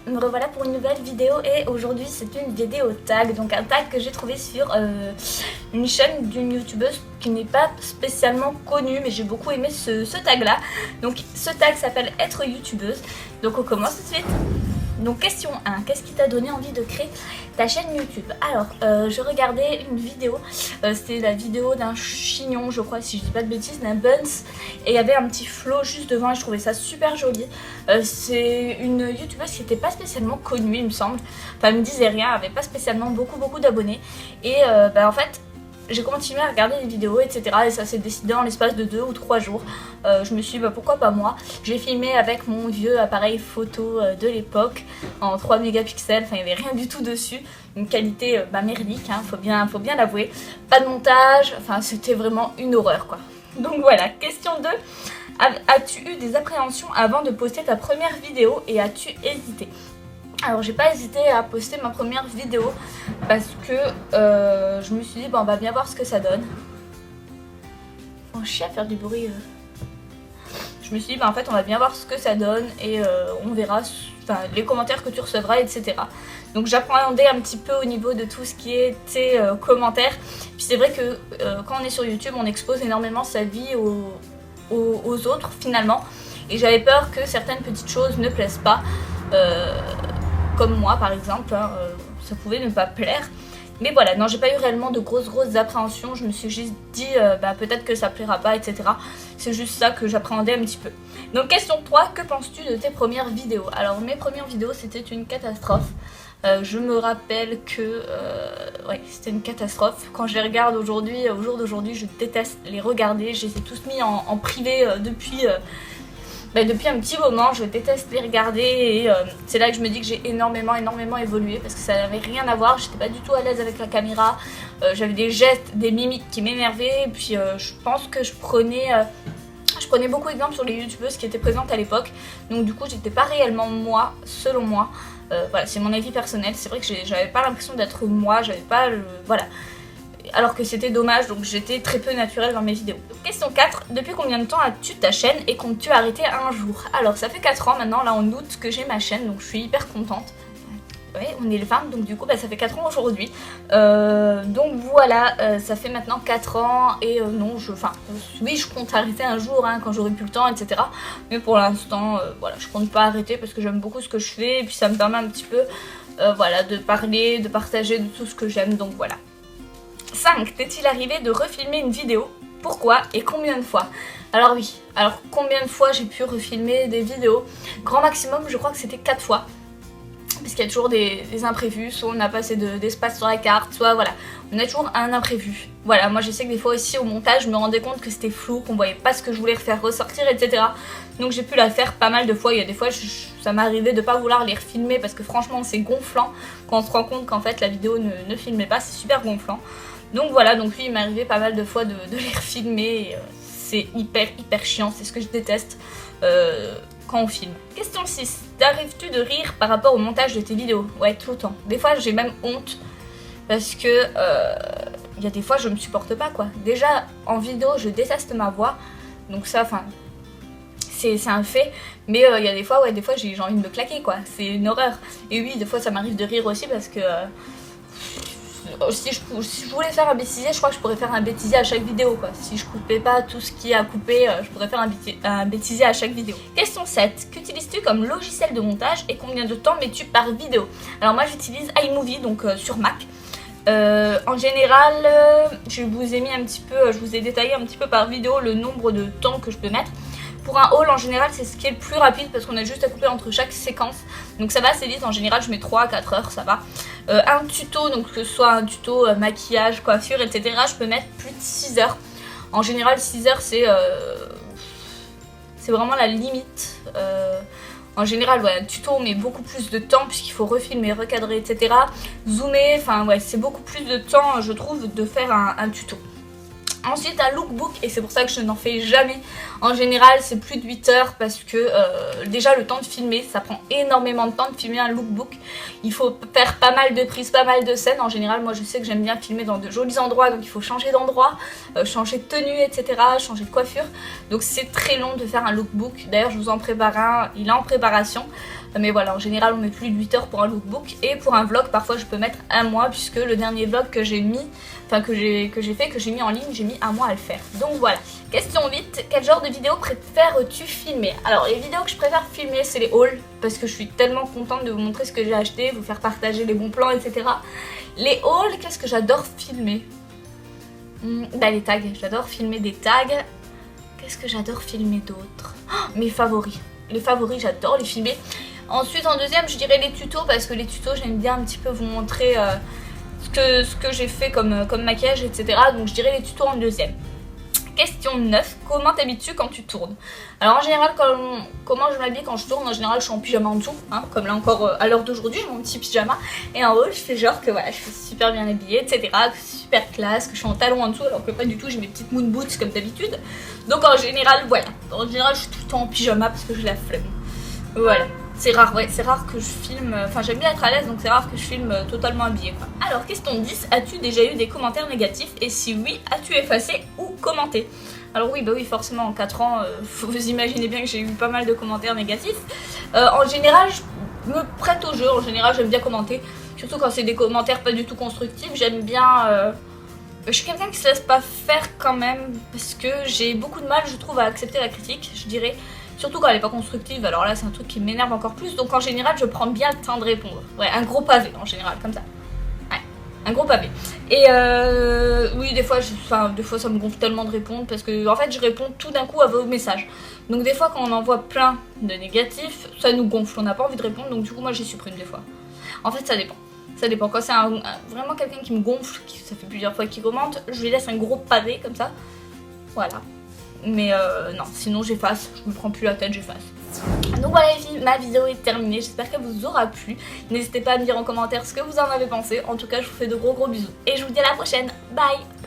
me revoilà pour une nouvelle vidéo et aujourd'hui c'est une vidéo tag, donc un tag que j'ai trouvé sur une chaîne d'une youtubeuse qui n'est pas spécialement connue, mais j'ai beaucoup aimé ce tag là. Donc ce tag s'appelle être youtubeuse, donc on commence tout de suite. Donc question 1, qu'est-ce qui t'a donné envie de créer ta chaîne YouTube? Alors je regardais une vidéo, c'était la vidéo d'un chignon je crois, si je dis pas de bêtises, d'un buns, et il y avait un petit flow juste devant et je trouvais ça super joli. C'est une youtubeuse qui n'était pas spécialement connue il me semble, enfin elle me disait rien, elle avait pas spécialement beaucoup d'abonnés et en fait j'ai continué à regarder les vidéos, etc. Et ça s'est décidé en l'espace de 2 ou 3 jours. Je me suis dit pourquoi pas moi. J'ai filmé avec mon vieux appareil photo de l'époque en 3 mégapixels. Enfin il n'y avait rien du tout dessus. Une qualité merdique, hein, faut bien l'avouer. Pas de montage, enfin c'était vraiment une horreur quoi. Donc voilà, question 2. As-tu eu des appréhensions avant de poster ta première vidéo et as-tu hésité? Alors j'ai pas hésité à poster ma première vidéo parce que je me suis dit on va bien voir ce que ça donne. On chie à faire du bruit. Je me suis dit en fait on va bien voir ce que ça donne et on verra les commentaires que tu recevras, etc. Donc j'appréhendais un petit peu au niveau de tout ce qui était commentaires. Puis c'est vrai que quand on est sur YouTube on expose énormément sa vie aux autres finalement. Et j'avais peur que certaines petites choses ne plaisent pas. Comme moi par exemple, hein, ça pouvait ne pas plaire. Mais voilà, non, j'ai pas eu réellement de grosses appréhensions. Je me suis juste dit peut-être que ça plaira pas, etc. C'est juste ça que j'appréhendais un petit peu. Donc question 3, que penses-tu de tes premières vidéos? Alors mes premières vidéos c'était une catastrophe. Je me rappelle que ouais, c'était une catastrophe. Quand je les regarde aujourd'hui, au jour d'aujourd'hui, je déteste les regarder. Je les ai tous mis en privé depuis un petit moment. Je déteste les regarder et c'est là que je me dis que j'ai énormément évolué parce que ça n'avait rien à voir. J'étais pas du tout à l'aise avec la caméra. J'avais des gestes, des mimiques qui m'énervaient. Et puis je pense que je prenais beaucoup d'exemples sur les youtubeuses qui étaient présentes à l'époque. Donc du coup j'étais pas réellement moi, selon moi. Voilà, c'est mon avis personnel. C'est vrai que j'avais pas l'impression d'être moi. J'avais pas le... Voilà. Alors que c'était dommage, donc j'étais très peu naturelle dans mes vidéos. Donc, question 4, depuis combien de temps as-tu ta chaîne et comptes-tu arrêter un jour? Alors ça fait 4 ans maintenant, là en août, que j'ai ma chaîne, donc je suis hyper contente. Ouais, on est le 20, donc du coup ça fait 4 ans aujourd'hui. Donc voilà, ça fait maintenant 4 ans et non, oui je compte arrêter un jour hein, quand j'aurai plus le temps, etc. Mais pour l'instant, voilà, je compte pas arrêter parce que j'aime beaucoup ce que je fais et puis ça me permet un petit peu voilà, de parler, de partager de tout ce que j'aime, donc voilà. 5. T'est-il arrivé de refilmer une vidéo? Pourquoi et combien de fois? Alors oui, alors combien de fois j'ai pu refilmer des vidéos? Grand maximum, je crois que c'était 4 fois. Parce qu'il y a toujours des imprévus, soit on a pas assez d'espace sur la carte, soit voilà, on a toujours un imprévu. Voilà, moi je sais que des fois aussi au montage, je me rendais compte que c'était flou, qu'on voyait pas ce que je voulais faire ressortir, etc. Donc j'ai pu la faire pas mal de fois. Il y a des fois, ça m'est arrivé de pas vouloir les refilmer parce que franchement c'est gonflant. Quand on se rend compte qu'en fait la vidéo ne filmait pas, c'est super gonflant. Donc voilà, donc oui, il m'est arrivé pas mal de fois de les refilmer. C'est hyper chiant, c'est ce que je déteste quand on filme. Question 6. T'arrives-tu de rire par rapport au montage de tes vidéos? Ouais, tout le temps. Des fois, j'ai même honte parce que il y a des fois, je me supporte pas quoi. Déjà, en vidéo, je déteste ma voix. Donc ça, enfin, c'est un fait. Mais il y a des fois, ouais, j'ai envie de me claquer quoi. C'est une horreur. Et oui, des fois, ça m'arrive de rire aussi parce que... si je voulais faire un bêtisier, je crois que je pourrais faire un bêtisier à chaque vidéo quoi. Si je coupais pas tout ce qui est à couper, je pourrais faire un bêtisier à chaque vidéo. Question 7. Qu'utilises-tu comme logiciel de montage et combien de temps mets-tu par vidéo? Alors moi j'utilise iMovie, donc sur Mac. En général, je vous ai mis un petit peu, je vous ai détaillé un petit peu par vidéo le nombre de temps que je peux mettre. Pour un haul en général c'est ce qui est le plus rapide parce qu'on a juste à couper entre chaque séquence. Donc ça va assez vite, en général je mets 3 à 4 heures, ça va. Un tuto, donc que ce soit un tuto maquillage, coiffure, etc. je peux mettre plus de 6 heures. En général 6 heures c'est vraiment la limite. En général ouais, un tuto on met beaucoup plus de temps puisqu'il faut refilmer, recadrer, etc. Zoomer, enfin ouais, c'est beaucoup plus de temps je trouve de faire un tuto. Ensuite un lookbook, et c'est pour ça que je n'en fais jamais. En général c'est plus de 8 heures parce que déjà le temps de filmer, ça prend énormément de temps de filmer un lookbook. Il faut faire pas mal de prises, pas mal de scènes. En général moi je sais que j'aime bien filmer dans de jolis endroits, donc il faut changer d'endroit, changer de tenue, etc. Changer de coiffure. Donc c'est très long de faire un lookbook. D'ailleurs je vous en prépare un, il est en préparation. Mais voilà, en général on met plus de 8 heures pour un lookbook. Et pour un vlog parfois je peux mettre un mois, puisque le dernier vlog que j'ai mis, enfin que j'ai mis en ligne, j'ai mis un mois à le faire. Donc voilà. Question 8, quel genre de vidéo préfères-tu filmer? Alors les vidéos que je préfère filmer c'est les hauls, parce que je suis tellement contente de vous montrer ce que j'ai acheté, vous faire partager les bons plans, etc. Les hauls, qu'est-ce que j'adore filmer? Bah les tags, j'adore filmer des tags. Qu'est-ce que j'adore filmer d'autre? Mes favoris. Les favoris, j'adore les filmer. Ensuite en deuxième je dirais les tutos, parce que les tutos j'aime bien un petit peu vous montrer ce que j'ai fait comme maquillage, etc. Donc je dirais les tutos en deuxième. Question 9, comment t'habilles-tu quand tu tournes? Alors en général, comment je m'habille quand je tourne? En général je suis en pyjama en dessous, hein, comme là encore à l'heure d'aujourd'hui, j'ai mon petit pyjama. Et en haut je fais genre que voilà, je suis super bien habillée, etc. Que super classe, que je suis en talons en dessous, alors que pas du tout, j'ai mes petites moon boots comme d'habitude. Donc en général, voilà, en général je suis tout le temps en pyjama parce que j'ai la flemme. Voilà. C'est rare, ouais, c'est rare que je filme, enfin j'aime bien être à l'aise, donc c'est rare que je filme totalement habillée quoi. Alors question 10, as-tu déjà eu des commentaires négatifs? Et si oui, as-tu effacé ou commenté? Alors oui, bah oui, forcément en 4 ans, vous imaginez bien que j'ai eu pas mal de commentaires négatifs. En général, je me prête au jeu, en général j'aime bien commenter, surtout quand c'est des commentaires pas du tout constructifs, j'aime bien... Je suis quelqu'un qui se laisse pas faire quand même, parce que j'ai beaucoup de mal, je trouve, à accepter la critique, je dirais. Surtout quand elle est pas constructive, alors là c'est un truc qui m'énerve encore plus. Donc en général je prends bien le temps de répondre. Ouais, un gros pavé en général, comme ça. Ouais, un gros pavé. Et oui, des fois ça me gonfle tellement de répondre, parce que en fait je réponds tout d'un coup à vos messages. Donc des fois quand on envoie plein de négatifs, ça nous gonfle, on n'a pas envie de répondre, donc du coup moi j'y supprime des fois. En fait ça dépend. Ça dépend, quand c'est vraiment quelqu'un qui me gonfle, ça fait plusieurs fois qu'il commente, je lui laisse un gros pavé comme ça. Voilà. Mais non, sinon j'efface, je me prends plus la tête, j'efface. Donc voilà les filles, ma vidéo est terminée, j'espère qu'elle vous aura plu. N'hésitez pas à me dire en commentaire ce que vous en avez pensé. En tout cas, je vous fais de gros bisous et je vous dis à la prochaine. Bye!